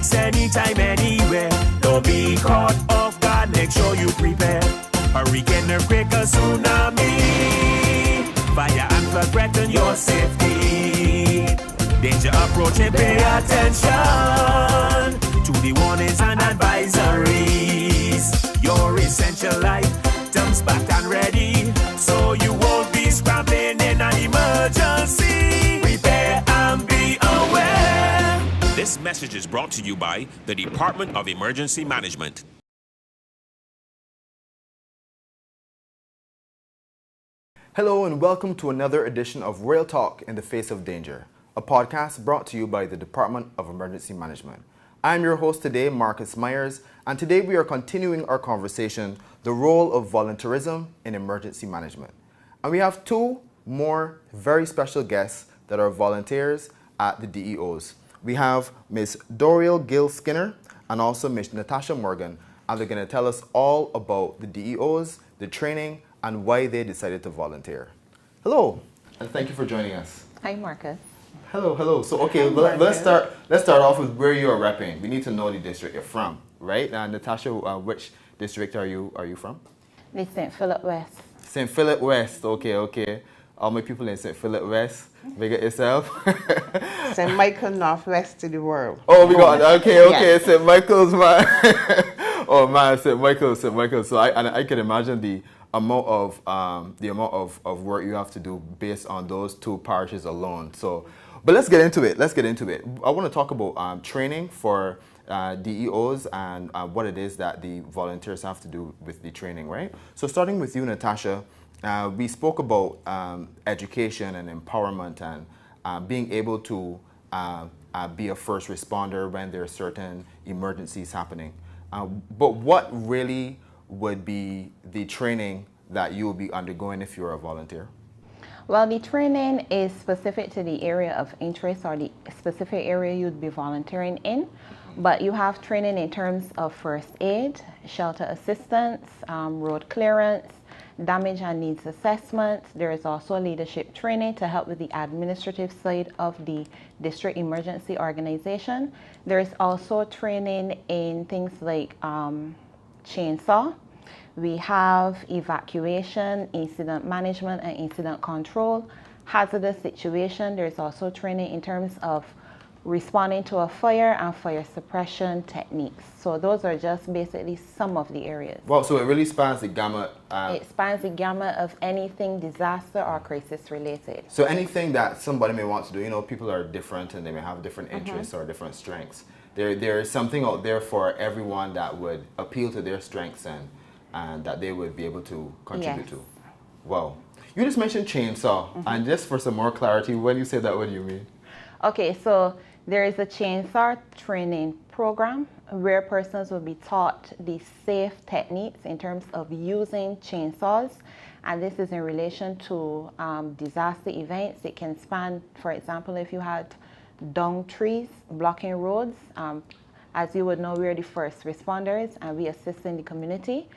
next, anytime, anywhere. Don't be caught off guard, make sure you prepare. Hurricane, earthquake, a tsunami. Fire and flood threaten your safety. Danger approaching, pay attention to the warnings and advisories. Your essential items packed and ready, so you won't be scrambling in an emergency. Prepare and be aware. This message is brought to you by the Department of Emergency Management. Hello and welcome to another edition of Real Talk in the Face of Danger, a podcast brought to you by the Department of Emergency Management. I'm your host today, Marcus Myers, and today we are continuing our conversation, the role of volunteerism in emergency management. And we have two more very special guests that are volunteers at the DEOs. We have Ms. Doriel Gill-Skinner and also Ms. Natasha Morgan, and they're going to tell us all about the DEOs, the training, and why they decided to volunteer. Hello, and thank you for joining us. Hi, Marcus. Hello. So, okay, let's start off with where you are repping. We need to know the district you're from, right? Natasha, which district are you from? The St. Philip West. St. Philip West. Okay. All my people in St. Philip West. Big it yourself. St. Michael Northwest to the world. Oh, we got okay. Yes. St. Michael's, man. Oh man, St. Michael. So I can imagine the amount of work you have to do based on those two parishes alone. So, but let's get into it. I want to talk about training for DEOs and what it is that the volunteers have to do with the training, right? So starting with you, Natasha, we spoke about education and empowerment and being able to be a first responder when there are certain emergencies happening. But what really would be the training that you will be undergoing if you're a volunteer? Well, the training is specific to the area of interest or the specific area you'd be volunteering in, but you have training in terms of first aid, shelter assistance, road clearance, damage and needs assessment. There is also leadership training to help with the administrative side of the district emergency organization. There is also training in things like chainsaw. We have evacuation, incident management and incident control, hazardous situation. There's also training in terms of responding to a fire and fire suppression techniques. So those are just basically some of the areas. Well, so it really spans the gamut. It spans the gamut of anything disaster or crisis related. So anything that somebody may want to do, people are different and they may have different interests or different strengths. There is something out there for everyone that would appeal to their strengths and that they would be able to contribute to. Wow. You just mentioned chainsaw, and just for some more clarity, when you say that, what do you mean? Okay, so there is a chainsaw training program where persons will be taught the safe techniques in terms of using chainsaws, and this is in relation to disaster events. It can span, for example, if you had downed trees blocking roads. As you would know, we're the first responders and we assist in the community.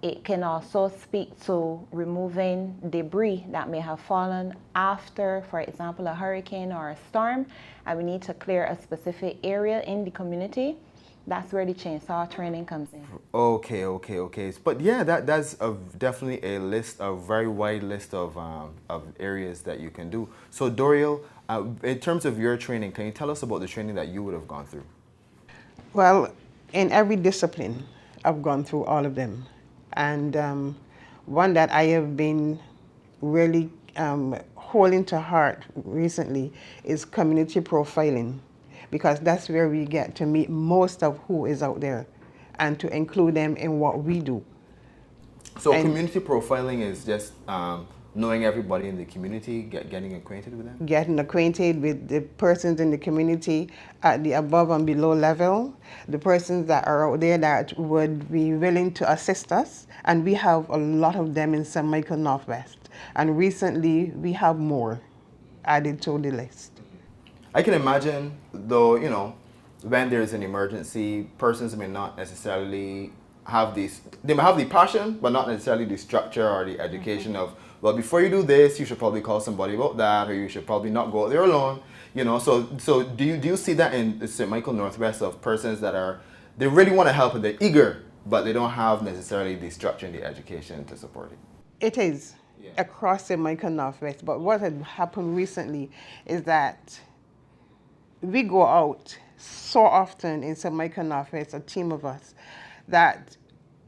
It can also speak to removing debris that may have fallen after, for example, a hurricane or a storm, and we need to clear a specific area in the community. That's where the chainsaw training comes in. Okay. But yeah, that's definitely a very wide list of areas that you can do. So Doriel, in terms of your training, can you tell us about the training that you would have gone through? Well, in every discipline, I've gone through all of them. And one that I have been really holding to heart recently is community profiling, because that's where we get to meet most of who is out there and to include them in what we do. So community profiling is just knowing everybody in the community, getting acquainted with them? Getting acquainted with the persons in the community at the above and below level, the persons that are out there that would be willing to assist us. And we have a lot of them in St. Michael Northwest. And recently, we have more added to the list. I can imagine, though, when there's an emergency, persons may not necessarily have these, they may have the passion, but not necessarily the structure or the education of, well, before you do this, you should probably call somebody about that, or you should probably not go out there alone. You know, so do you see that in the St. Michael Northwest of persons that they really want to help and they're eager, but they don't have necessarily the structure and the education to support it? It is across the Michael Northwest. But what had happened recently is that we go out so often in St. Michael Northwest, a team of us, that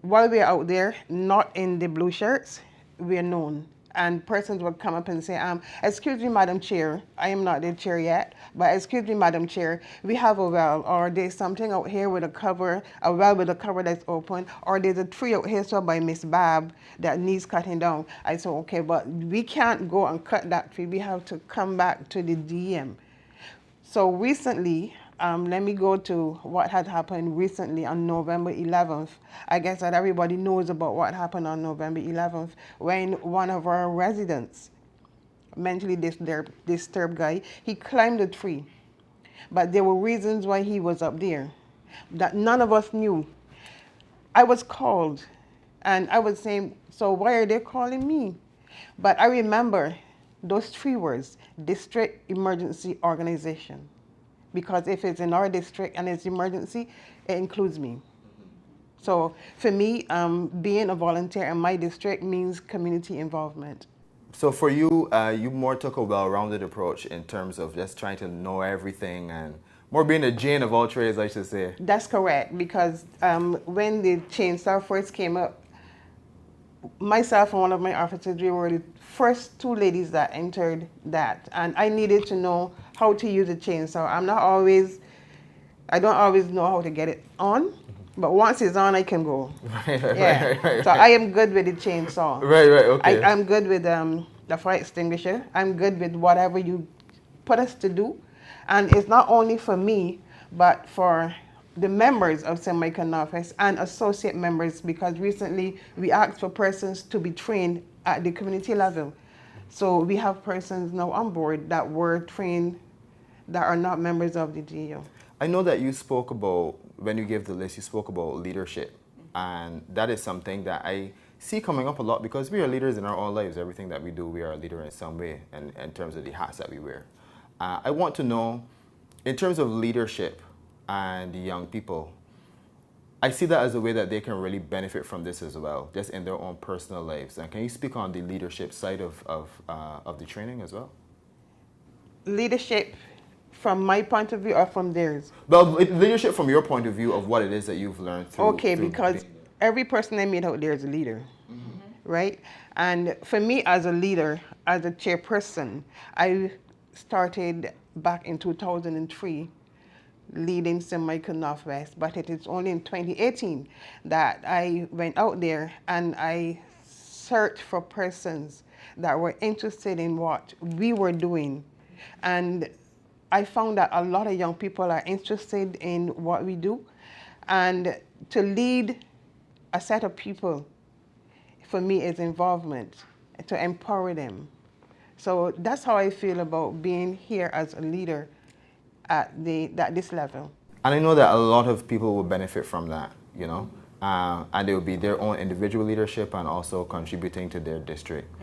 while we're out there, not in the blue shirts, we're known. And persons would come up and say, excuse me, Madam Chair, I am not the chair yet, but excuse me, Madam Chair, we have a well, or there's something out here with a cover, a well with a cover that's open, or there's a tree out here sold by Miss Bab that needs cutting down. I said, okay, but we can't go and cut that tree. We have to come back to the DEM. So recently, let me go to what had happened recently on November 11th. I guess that everybody knows about what happened on November 11th when one of our residents, mentally disturbed guy, he climbed a tree. But there were reasons why he was up there that none of us knew. I was called and I was saying, so why are they calling me? But I remember those 3 words, District Emergency Organization. Because if it's in our district and it's emergency, it includes me. So for me, being a volunteer in my district means community involvement. So for you, you more took a well-rounded approach in terms of just trying to know everything and more being a Jane of all trades, I should say. That's correct, because when the chainsaw first came up, myself and one of my officers, we were the first 2 ladies that entered that. And I needed to know how to use a chainsaw. I don't always know how to get it on, but once it's on, I can go. Right. So I am good with the chainsaw. Right, okay. I'm good with the fire extinguisher. I'm good with whatever you put us to do. And it's not only for me, but for the members of St. Michael Northwest and associate members, because recently we asked for persons to be trained at the community level. So we have persons now on board that were trained that are not members of the DEO. I know that you spoke about, when you gave the list, you spoke about leadership. And that is something that I see coming up a lot because we are leaders in our own lives. Everything that we do, we are a leader in some way in terms of the hats that we wear. I want to know, in terms of leadership and the young people, I see that as a way that they can really benefit from this as well, just in their own personal lives. And can you speak on the leadership side of the training as well? Leadership from my point of view or from theirs? Well, leadership from your point of view of what it is that you've learned through. Okay, because every person I meet out there is a leader, right? And for me as a leader, as a chairperson, I started back in 2003 leading St. Michael Northwest, but it is only in 2018 that I went out there and I searched for persons that were interested in what we were doing. And I found that a lot of young people are interested in what we do. And to lead a set of people, for me, is involvement, to empower them. So that's how I feel about being here as a leader at this level. And I know that a lot of people will benefit from that, you know, and it will be their own individual leadership and also contributing to their district.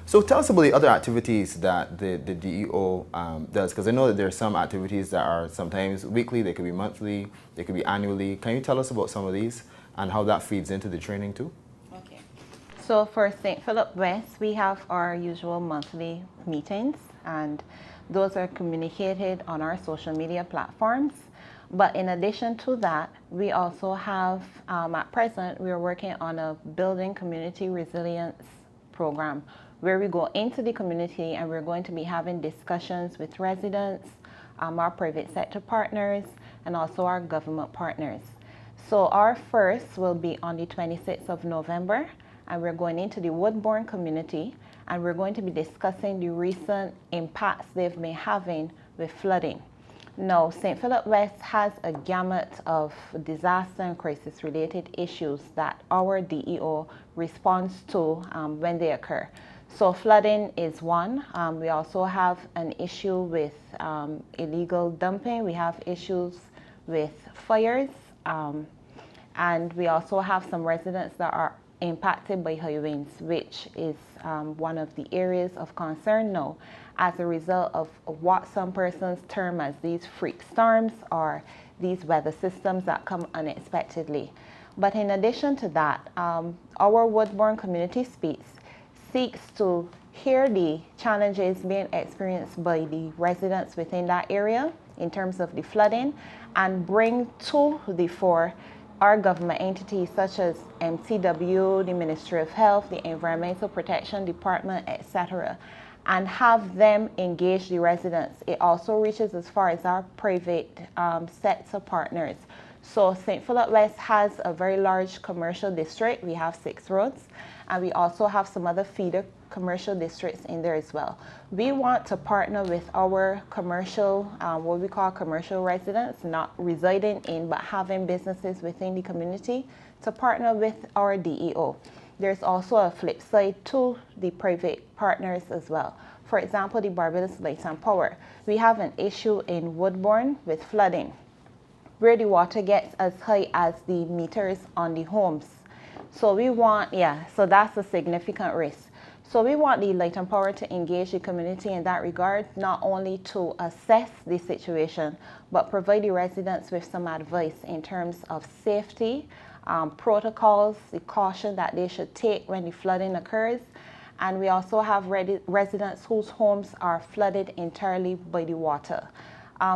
So tell us about the other activities that the DEO does, because I know that there are some activities that are sometimes weekly, they could be monthly, they could be annually. Can you tell us about some of these and how that feeds into the training too? Okay. So for St. Philip West, we have our usual monthly meetings, and those are communicated on our social media platforms. But in addition to that, we also have, at present, we are working on a building community resilience program where we go into the community and we're going to be having discussions with residents, our private sector partners, and also our government partners. So our first will be on the 26th of November, and we're going into the Woodbourne community, and we're going to be discussing the recent impacts they've been having with flooding. Now, St. Philip West has a gamut of disaster and crisis-related issues that our DEO responds to when they occur. So flooding is one. We also have an issue with illegal dumping. We have issues with fires. And we also have some residents that are impacted by high winds, which is one of the areas of concern now as a result of what some persons term as these freak storms or these weather systems that come unexpectedly. But in addition to that, our Woodbourne community seeks to hear the challenges being experienced by the residents within that area in terms of the flooding and bring to the fore our government entities such as MTW, the Ministry of Health, the Environmental Protection Department, etc., and have them engage the residents. It also reaches as far as our private sets of partners. So St. Philip West has a very large commercial district. We have 6 roads, and we also have some other feeder commercial districts in there as well. We want to partner with our commercial, what we call commercial residents, not residing in, but having businesses within the community, to partner with our DEO. There's also a flip side to the private partners as well. For example, the Barbados Light and Power. We have an issue in Woodbourne with flooding, where the water gets as high as the meters on the homes. So we want, so that's a significant risk. So we want the Light and Power to engage the community in that regard, not only to assess the situation, but provide the residents with some advice in terms of safety, protocols, the caution that they should take when the flooding occurs. And we also have residents whose homes are flooded entirely by the water.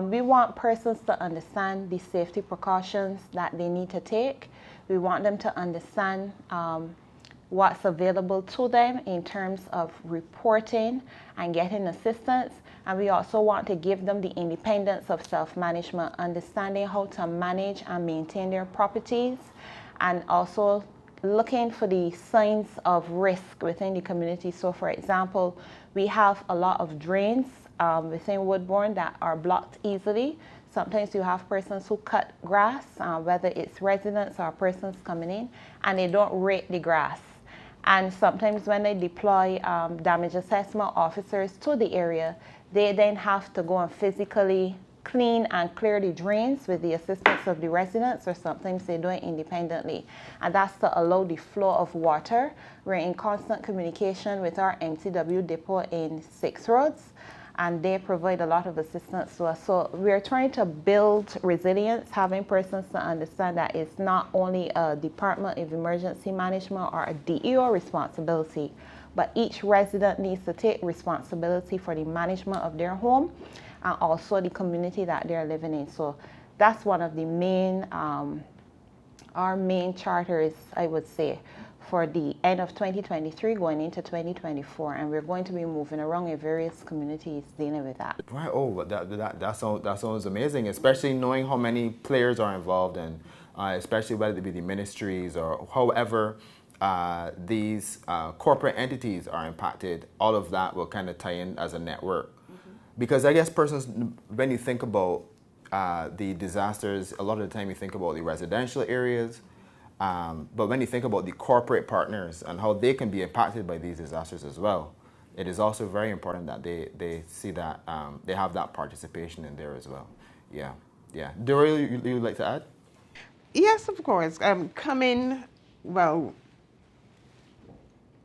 We want persons to understand the safety precautions that they need to take. We want them to understand what's available to them in terms of reporting and getting assistance. And we also want to give them the independence of self-management, understanding how to manage and maintain their properties, and also looking for the signs of risk within the community. So for example, we have a lot of drains within Woodbourne that are blocked easily. Sometimes you have persons who cut grass, whether it's residents or persons coming in, and they don't rake the grass. And sometimes when they deploy damage assessment officers to the area, they then have to go and physically clean and clear the drains with the assistance of the residents, or sometimes they do it independently. And that's to allow the flow of water. We're in constant communication with our MTW depot in 6 roads, and they provide a lot of assistance to us. So we're trying to build resilience, having persons to understand that it's not only a Department of Emergency Management or a DEO responsibility, but each resident needs to take responsibility for the management of their home and also the community that they're living in. So that's one of the main, our main charters, I would say, for the end of 2023 going into 2024, and we're going to be moving around in various communities dealing with that. Right. Oh, that sounds amazing, especially knowing how many players are involved, and especially whether it be the ministries or however these corporate entities are impacted. All of that will kind of tie in as a network. Because I guess persons, when you think about the disasters, a lot of the time you think about the residential areas, but when you think about the corporate partners and how they can be impacted by these disasters as well, it is also very important that they see that they have that participation in there as well. Yeah. Doriel, you would like to add? Yes, of course.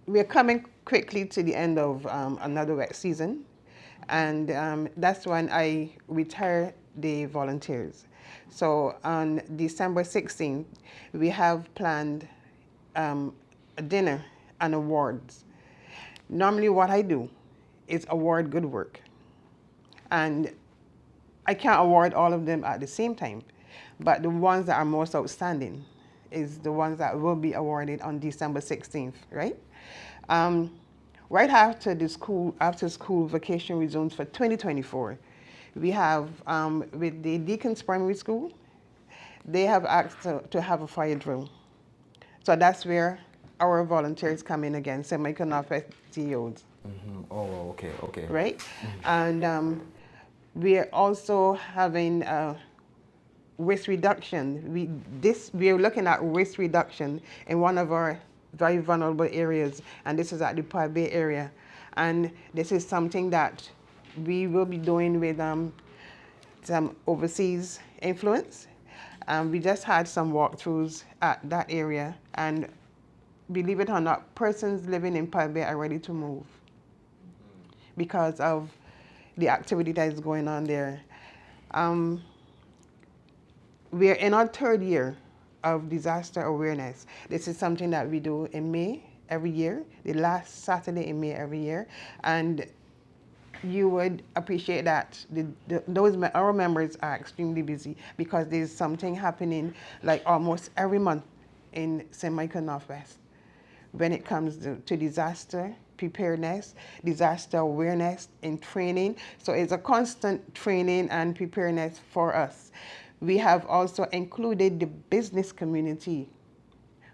We're coming quickly to the end of another wet season, and that's when I retire the volunteers. So on December 16th, we have planned a dinner and awards. Normally what I do is award good work. And I can't award all of them at the same time, but the ones that are most outstanding is the ones that will be awarded on December 16th, right? Right after the school vacation resumes for 2024, we have, with the Deacons Primary School, they have asked to have a fire drill. So that's where our volunteers come in again, semi-conductor DEOs. Mm-hmm. Oh, okay. Right? And we're also having waste reduction. We're looking at waste reduction in one of our very vulnerable areas, and this is at the Pod Bay area. And this is something that we will be doing with some overseas influence. We just had some walkthroughs at that area, and believe it or not, persons living in Palm Bay are ready to move because of the activity that is going on there. We're in our 3rd year of disaster awareness. This is something that we do in May every year, the last Saturday in May every year. And you would appreciate that our members are extremely busy because there's something happening like almost every month in St. Michael Northwest when it comes to disaster preparedness, disaster awareness, and training. So it's a constant training and preparedness for us. We have also included the business community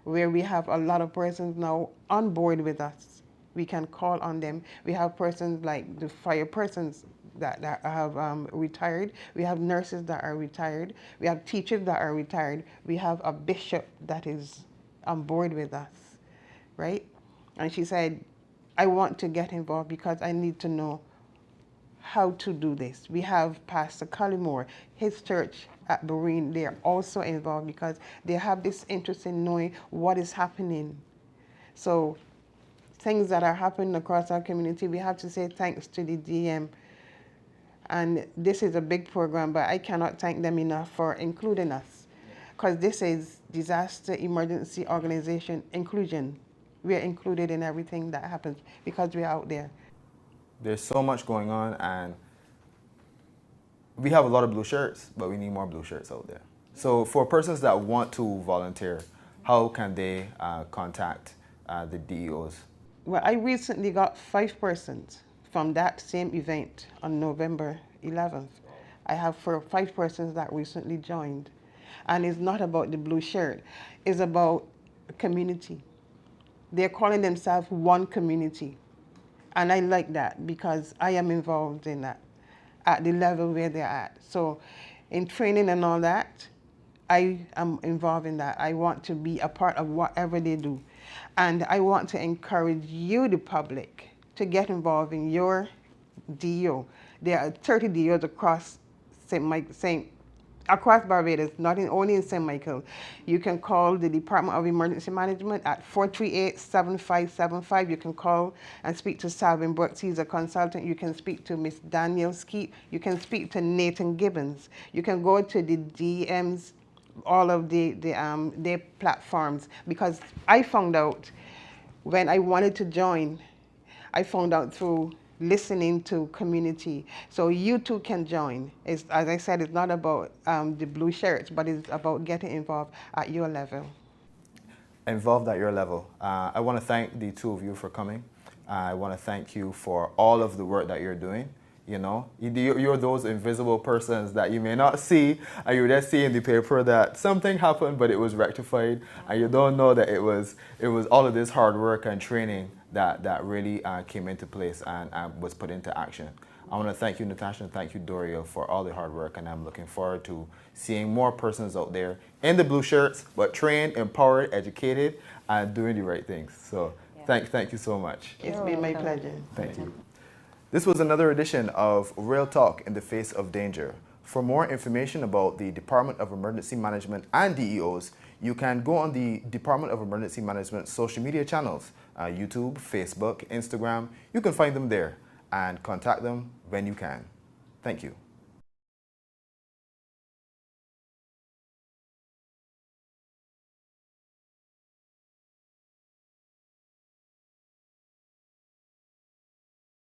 where we have a lot of persons now on board with us. We can call on them. We have persons like the fire persons that have retired. We have nurses that are retired. We have teachers that are retired. We have a bishop that is on board with us, right? And she said, I want to get involved because I need to know how to do this. We have Pastor Collymore, his church at Browne. They are also involved because they have this interest in knowing what is happening. So things that are happening across our community, we have to say thanks to the DEM. And this is a big program, but I cannot thank them enough for including us because this is Disaster Emergency Organization inclusion. We are included in everything that happens because we're out there. There's so much going on, and we have a lot of blue shirts, but we need more blue shirts out there. So for persons that want to volunteer, how can they contact the DEOs? Well, I recently got 5 persons from that same event on November 11th. I have 5 persons that recently joined. And it's not about the blue shirt. It's about community. They're calling themselves one community. And I like that because I am involved in that at the level where they're at. So in training and all that, I am involved in that. I want to be a part of whatever they do. And I want to encourage you, the public, to get involved in your DEO. There are 30 DEOs across across Barbados, not only in St. Michael. You can call the Department of Emergency Management at 438-7575. You can call and speak to Selwyn Brooks. He's a consultant. You can speak to Miss Danielle Skeet. You can speak to Nathan Gibbons. You can go to the DMs, all of their platforms, because I found out when I wanted to join, I found out through listening to community. So you too can join. As I said, it's not about the blue shirts, but it's about getting involved at your level. Involved at your level. I want to thank the 2 of you for coming. I want to thank you for all of the work that you're doing. You know, you're those invisible persons that you may not see, and you just see in the paper that something happened, but it was rectified, and you don't know that it was all of this hard work and training that really came into place and was put into action. I want to thank you, Natasha, and thank you, Doriel, for all the hard work, and I'm looking forward to seeing more persons out there in the blue shirts, but trained, empowered, educated, and doing the right things. So thank you so much. It's been my pleasure. Thank you. This was another edition of Real Talk in the Face of Danger. For more information about the Department of Emergency Management and DEOs, you can go on the Department of Emergency Management social media channels, YouTube, Facebook, Instagram. You can find them there and contact them when you can. Thank you.